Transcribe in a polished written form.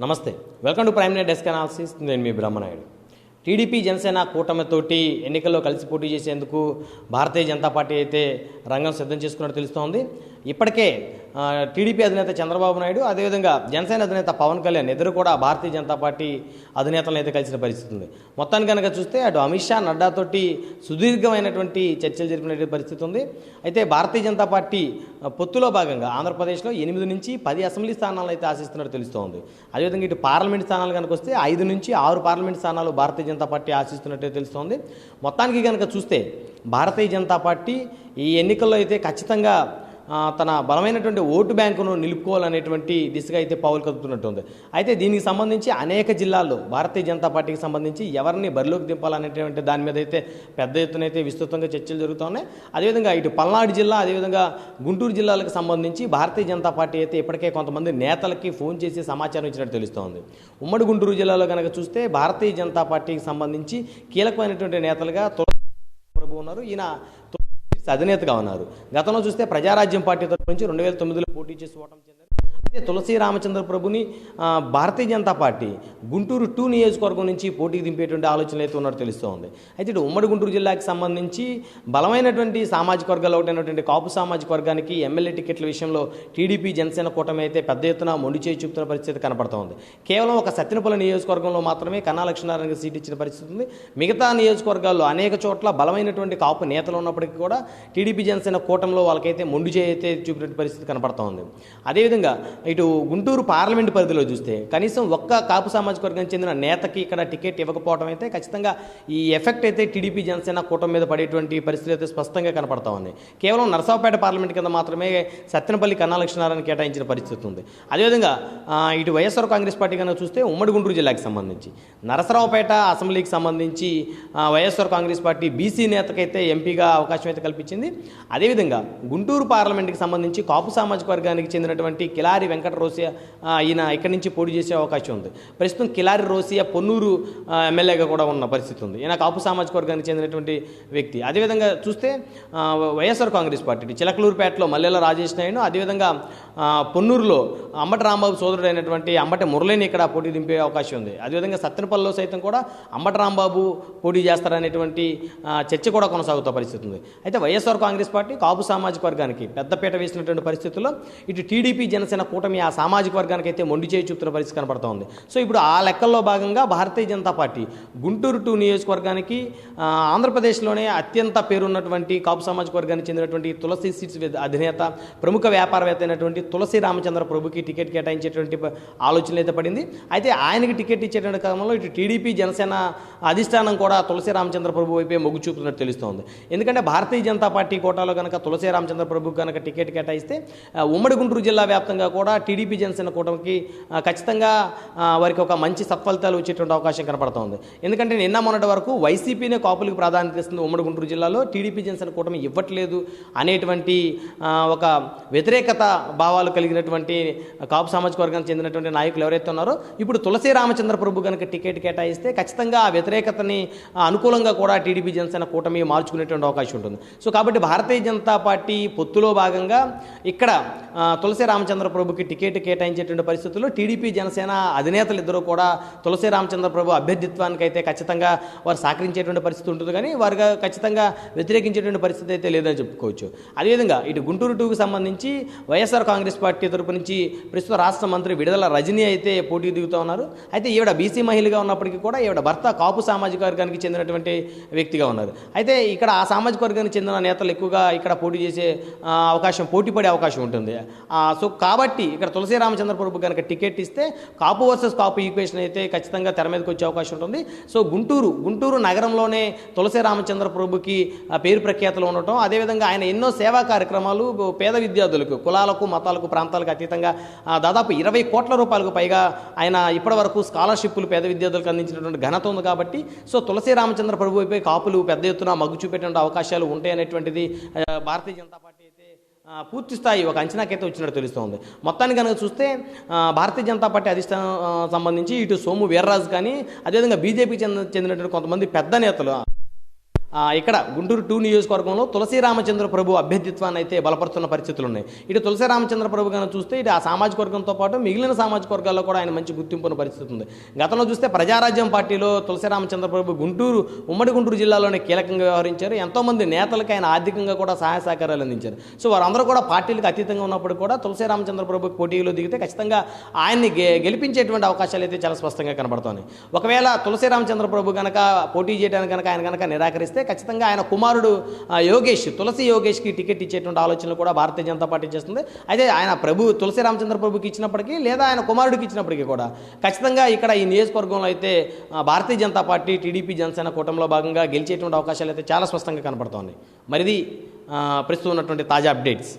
నమస్తే, welcome to prime night desk analysis. నేను మీ Brahmanaidu. TDP Janasena కూటమితోటి ఎన్నికల్లో కలిసి పోటీ చేసేందుకు భారతీయ జనతా పార్టీ అయితే రంగం సిద్ధం చేసుకున్నట్టు తెలుస్తోంది. ఇప్పటికే టీడీపీ అధినేత చంద్రబాబు నాయుడు, అదేవిధంగా జనసేన అధినేత పవన్ కళ్యాణ్ ఇద్దరు కూడా భారతీయ జనతా పార్టీ అధినేతలను అయితే కలిసిన పరిస్థితి ఉంది. మొత్తాన్ని కనుక చూస్తే అటు అమిత్ షా, నడ్డాతోటి సుదీర్ఘమైనటువంటి చర్చలు జరిపినటువంటి పరిస్థితి ఉంది. అయితే భారతీయ జనతా పార్టీ పొత్తులో భాగంగా ఆంధ్రప్రదేశ్లో 8 నుంచి 10 అసెంబ్లీ స్థానాలను అయితే ఆశిస్తున్నట్టు తెలుస్తోంది. అదేవిధంగా ఇటు పార్లమెంట్ స్థానాలు కనుక వస్తే 5 నుంచి 6 పార్లమెంట్ స్థానాలు భారతీయ జనతా పార్టీ ఆశిస్తున్నట్టే తెలుస్తోంది. మొత్తానికి కనుక చూస్తే భారతీయ జనతా పార్టీ ఈ ఎన్నికల్లో అయితే ఖచ్చితంగా తన బలమైనటువంటి ఓటు బ్యాంకును నిలుపుకోవాలనేటువంటి దిశగా అయితే పావులు కదుపుతున్నట్టుంది. అయితే దీనికి సంబంధించి అనేక జిల్లాల్లో భారతీయ జనతా పార్టీకి సంబంధించి ఎవరిని బరిలోకి దింపాలనేటువంటి దాని మీద అయితే పెద్ద ఎత్తున అయితే విస్తృతంగా చర్చలు జరుగుతున్నాయి. అదేవిధంగా ఇటు పల్నాడు జిల్లా, అదేవిధంగా గుంటూరు జిల్లాలకు సంబంధించి భారతీయ జనతా పార్టీ అయితే ఇప్పటికే కొంతమంది నేతలకి ఫోన్ చేసి సమాచారం ఇచ్చినట్టు తెలుస్తోంది. ఉమ్మడి గుంటూరు జిల్లాలో కనుక చూస్తే భారతీయ జనతా పార్టీకి సంబంధించి కీలకమైనటువంటి నేతలుగా ప్రభు ఉన్నారు. ఈయన అధినేతగా ఉన్నారు. గతంలో చూస్తే ప్రజారాజ్యం పార్టీ తరఫు నుంచి 2009లో పోటీ చేసి ఓటమి చెందారు. అయితే తులసి రామచంద్ర ప్రభుని భారతీయ జనతా పార్టీ గుంటూరు 2 నియోజకవర్గం నుంచి పోటీకి దింపేటువంటి ఆలోచనలు అయితే ఉన్నట్టు తెలుస్తోంది. అయితే ఇటు ఉమ్మడి గుంటూరు జిల్లాకి సంబంధించి బలమైనటువంటి సామాజిక వర్గాలు ఒకటైనటువంటి కాపు సామాజిక వర్గానికి ఎమ్మెల్యే టికెట్ల విషయంలో టీడీపీ జనసేన కూటమి అయితే పెద్ద ఎత్తున మొండి చేయి చూపుతున్న పరిస్థితి కనపడుతోంది. కేవలం ఒక సత్తెనపల్లి నియోజకవర్గంలో మాత్రమే కన్నా లక్ష్మీనారాయణకి సీట్ ఇచ్చిన పరిస్థితి ఉంది. మిగతా నియోజకవర్గాల్లో అనేక చోట్ల బలమైనటువంటి కాపు నేతలు ఉన్నప్పటికీ కూడా టీడీపీ జనసేన కూటమిలో వాళ్ళకైతే మొండి చేయి అయితే చూపిన పరిస్థితి కనపడుతోంది. అదేవిధంగా ఇటు గుంటూరు పార్లమెంటు పరిధిలో చూస్తే కనీసం ఒక్క కాపు సామాజిక వర్గానికి చెందిన నేతకి ఇక్కడ టికెట్ ఇవ్వకపోవడం అయితే ఖచ్చితంగా ఈ ఎఫెక్ట్ అయితే టీడీపీ జనసేన కూటమి మీద పడేటువంటి పరిస్థితులు అయితే స్పష్టంగా కనపడతా ఉంది. కేవలం నరసరావుపేట పార్లమెంట్ కింద మాత్రమే సత్తెనపల్లి కన్నా లక్ష్మీనారాయణ కేటాయించిన పరిస్థితి ఉంది. అదేవిధంగా ఇటు వైఎస్ఆర్ కాంగ్రెస్ పార్టీ కనుక చూస్తే ఉమ్మడి గుంటూరు జిల్లాకి సంబంధించి నరసరావుపేట అసెంబ్లీకి సంబంధించి వైఎస్ఆర్ కాంగ్రెస్ పార్టీ బీసీ నేతకైతే ఎంపీగా అవకాశం అయితే కల్పించింది. అదేవిధంగా గుంటూరు పార్లమెంట్కి సంబంధించి కాపు సామాజిక వర్గానికి చెందినటువంటి కిలారి వెంకట రోసియా ఈయన ఇక్కడి నుంచి పోటీ చేసే అవకాశం ఉంది. ప్రస్తుతం కిలారి రోసియా పొన్నూరు ఎమ్మెల్యేగా కూడా ఉన్న పరిస్థితి ఉంది. ఈయన కాపు సామాజిక వర్గానికి చెందినటువంటి వ్యక్తి. అదేవిధంగా చూస్తే వైఎస్ఆర్ కాంగ్రెస్ పార్టీ చిలకలూరుపేటలో మల్లెల రాజేష్ నాయుడు, అదేవిధంగా పొన్నూరులో అంబటి రాంబాబు సోదరుడైనటువంటి అంబటి మురళిని ఇక్కడ పోటీ దింపే అవకాశం ఉంది. అదేవిధంగా సత్తెనపల్లిలో సైతం కూడా అంబటి రాంబాబు పోటీ చేస్తారనేటువంటి చర్చ కూడా కొనసాగుతున్న పరిస్థితి ఉంది. అయితే వైఎస్ఆర్ కాంగ్రెస్ పార్టీ కాపు సామాజిక వర్గానికి పెద్దపీట వేసినటువంటి పరిస్థితుల్లో ఇటు టీడీపీ జనసేన కూటమి ఆ సామాజిక వర్గానికి అయితే మొండి చేయి చూపుతున్న పరిస్థితి కనపడుతోంది. సో ఇప్పుడు ఆ లెక్కల్లో భాగంగా భారతీయ జనతా పార్టీ గుంటూరు 2 నియోజకవర్గానికి ఆంధ్రప్రదేశ్లోనే అత్యంత పేరున్నటువంటి కాపు సామాజిక వర్గానికి చెందినటువంటి తులసి సీట్స్ అధినేత, ప్రముఖ వ్యాపారవేత్త అయినటువంటి తులసి రామచంద్ర ప్రభుకి టికెట్ కేటాయించేటువంటి ఆలోచన అయితే పడింది. అయితే ఆయనకి టికెట్ ఇచ్చేటువంటి క్రమంలో ఇటు టీడీపీ జనసేన అధిష్టానం కూడా తులసి రామచంద్ర ప్రభు వైపే మొగ్గు చూపుతున్నట్టు తెలుస్తోంది. ఎందుకంటే భారతీయ జనతా పార్టీ కోటాలో కనుక తులసి రామచంద్ర ప్రభుకి కనుక టికెట్ కేటాయిస్తే ఉమ్మడి గుంటూరు జిల్లా వ్యాప్తంగా కూడా టీడీపీ జనసేన కూటమికి ఖచ్చితంగా వారికి ఒక మంచి సత్ఫలితాలు వచ్చేటువంటి అవకాశం కనపడుతోంది. ఎందుకంటే నిన్న మొన్నటి వరకు వైసీపీనే కాపులకు ప్రాధాన్యత ఇస్తుంది ఉమ్మడి గుంటూరు జిల్లాలో, టీడీపీ జనసేన కూటమి ఇవ్వట్లేదు అనేటువంటి ఒక వ్యతిరేకత భావాలు కలిగినటువంటి కాపు సామాజిక వర్గానికి చెందినటువంటి నాయకులు ఎవరైతే ఉన్నారో ఇప్పుడు తులసి రామచంద్ర ప్రభు కనుక టికెట్ కేటాయిస్తే ఖచ్చితంగా ఆ వ్యతిరేకతని అనుకూలంగా కూడా టీడీపీ జనసేన కూటమి మార్చుకునేటువంటి అవకాశం ఉంటుంది. సో కాబట్టి భారతీయ జనతా పార్టీ పొత్తులో భాగంగా ఇక్కడ తులసి రామచంద్ర ప్రభుకి టికెట్ కేటాయించేటువంటి పరిస్థితుల్లో టీడీపీ జనసేన అధినేతలు ఇద్దరు కూడా తులసి రామచంద్ర ప్రభు అభ్యర్థిత్వానికి అయితే ఖచ్చితంగా వారు సహకరించేటువంటి పరిస్థితి ఉంటుంది, కానీ వారుగా ఖచ్చితంగా వ్యతిరేకించేటువంటి పరిస్థితి అయితే లేదని చెప్పుకోవచ్చు. అదేవిధంగా ఇటు గుంటూరు 2కి సంబంధించి వైఎస్ఆర్ కాంగ్రెస్ పార్టీ తరపు నుంచి ప్రస్తుత రాష్ట్ర మంత్రి విడుదల రజనీ అయితే పోటీ దిగుతూ ఉన్నారు. అయితే ఈవిడ బీసీ మహిళగా ఉన్నప్పటికీ కూడా ఈవిడ భర్త కాపు సామాజిక వర్గానికి చెందినటువంటి వ్యక్తిగా ఉన్నారు. అయితే ఇక్కడ ఆ సామాజిక వర్గానికి చెందిన నేతలు ఎక్కువగా ఇక్కడ పోటీ చేసే అవకాశం, పోటీ పడే అవకాశం ఉంటుంది. సో కాబట్టి ఇక్కడ తులసి రామచంద్ర ప్రభు కనుక టికెట్ ఇస్తే కాపు వర్సెస్ కాపు ఈక్వేషన్ అయితే ఖచ్చితంగా తెర మీదకి వచ్చే అవకాశం ఉంటుంది. సో గుంటూరు నగరంలోనే తులసి రామచంద్ర ప్రభుకి పేరు ప్రఖ్యాతలు ఉండటం, అదేవిధంగా ఆయన ఎన్నో సేవా కార్యక్రమాలు పేద విద్యార్థులకు, కులాలకు, మతాలకు, ప్రాంతాలకు అతీతంగా దాదాపు 20 కోట్ల రూపాయలకు పైగా ఆయన ఇప్పటి వరకు స్కాలర్షిప్లు పేద విద్యార్థులకు అందించినటువంటి ఘనత ఉంది. కాబట్టి సో తులసి రామచంద్ర ప్రభు వైపే కాపులు పెద్ద ఎత్తున మగ్గు చూపేటువంటి అవకాశాలు ఉంటాయి అనేటువంటిది భారతీయ జనతా పార్టీ అయితే పూర్తి స్థాయి ఒక అంచనాకైతే వచ్చినట్టు తెలుస్తోంది. మొత్తాన్ని కనుక చూస్తే భారతీయ జనతా పార్టీ అధిష్టానం సంబంధించి ఇటు సోము వీర్రాజు కానీ, అదేవిధంగా బీజేపీకి చెందినటువంటి కొంతమంది పెద్ద నేతలు ఇక్కడ గుంటూరు 2 నియోజకవర్గంలో తులసి రామచంద్ర ప్రభు అభ్యర్థిత్వాన్ని అయితే బలపరుస్తున్న పరిస్థితులు ఉన్నాయి. ఇటు తులసి రామచంద్ర ప్రభు గాను చూస్తే ఇటు ఆ సామాజిక వర్గంతో పాటు మిగిలిన సామాజిక వర్గాల్లో కూడా ఆయన మంచి గుర్తింపున్న పరిస్థితి ఉంది. గతంలో చూస్తే ప్రజారాజ్యం పార్టీలో తులసి రామచంద్ర ప్రభు ఉమ్మడి గుంటూరు జిల్లాలోనే కీలకంగా వ్యవహరించారు. ఎంతోమంది నేతలకు ఆయన ఆర్థికంగా కూడా సహాయ సహకారాలు అందించారు. సో వారందరూ కూడా పార్టీలకు అతీతంగా ఉన్నప్పుడు కూడా తులసి రామచంద్ర ప్రభుకి పోటీలో దిగితే ఖచ్చితంగా ఆయన్ని గెలిపించేటువంటి అవకాశాలు అయితే చాలా స్పష్టంగా కనబడుతున్నాయి. ఒకవేళ తులసి రామచంద్ర ప్రభు కనుక పోటీ చేయడానికి ఆయన కనుక నిరాకరిస్తే ఖచ్చితంగా ఆయన కుమారుడు తులసి యోగేష్కి టికెట్ ఇచ్చేటువంటి ఆలోచనలు కూడా భారతీయ జనతా పార్టీ చేస్తుంది. అయితే ఆయన తులసి రామచంద్ర ప్రభుకి ఇచ్చినప్పటికీ లేదా ఆయన కుమారుడికి ఇచ్చినప్పటికీ కూడా ఖచ్చితంగా ఇక్కడ ఈ నియోజకవర్గంలో అయితే భారతీయ జనతా పార్టీ టీడీపీ జనసేన కూటమిలో భాగంగా గెలిచేటువంటి అవకాశాలు అయితే చాలా స్పష్టంగా కనబడుతోంది. మరిది ప్రస్తుతం ఉన్నటువంటి తాజా అప్డేట్స్.